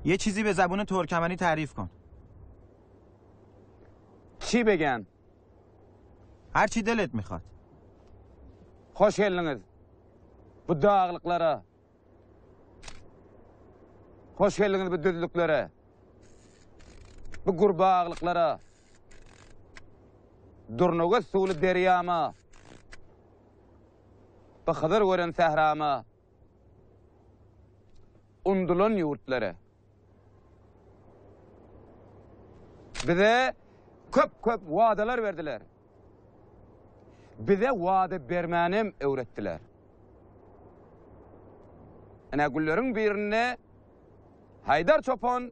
یه چیزی به زبون ترکمنی تعریف کن. چی بگن؟ هر چی دلت میخواد. Hoş geldiniz. Bu dağlıklara. Hoş geldiniz bu düzlüklere. Bu gurbağlıklara. Durnuğuz sulu deryama. Bu Hıdır gören sehrama. Undulun yurtları. Bize köp vaadalar verdiler. Bize vaade bermenim öğrettiler. Ana güllerin birine Haydar Çopan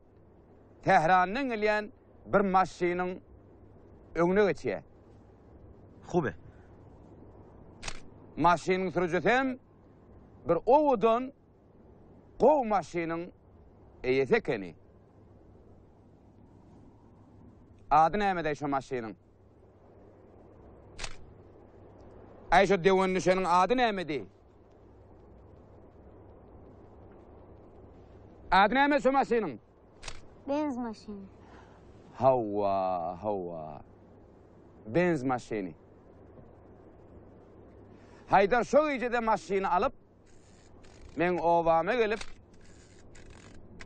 Tehran'ın iliyen bir maşinin önüne geçiyor. خوبه. Maşinin sürücüsem bir oğudun qov maşinin eyesekeni. Adı neymede şu maşinin? Ay şu devon nişanın adı neymedi? Adı neyme şu maşinin? Benz maşini. Havva. Benz maşini. Haydar şu icede maşini alıp men ovama gelip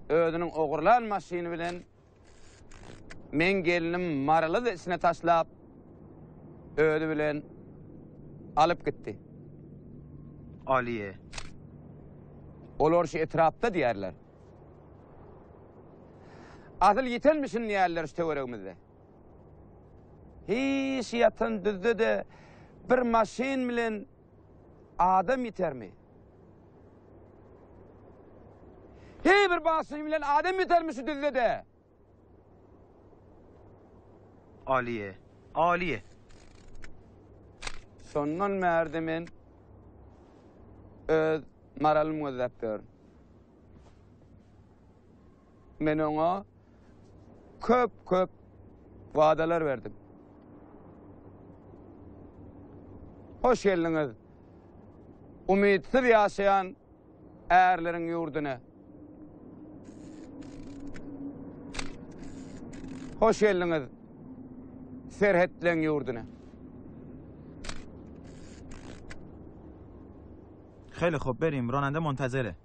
özünün oğurlan maşini bilen men gelinim maralı da içine taşlap özü bilen alıp gitti. عالیه. Olur şu etrafta diyerler. Asıl yitenmişin diyerler işte görevimizde. Hiç yatın düzdü de bir maşin bilen adam yeter mi? Hey bir maşin bilen adam yeter mi şu düzdü de? عالیه. عالیه. Sondan merdimin öz maralı müezzeptir. Men ona köp vaadalar verdim. Hoş geldiniz. Umitsiz yaşayan erlerin yurduna. Hoş geldiniz. Serhetlerin yurduna. خیلی خوب بریم. راننده منتظره.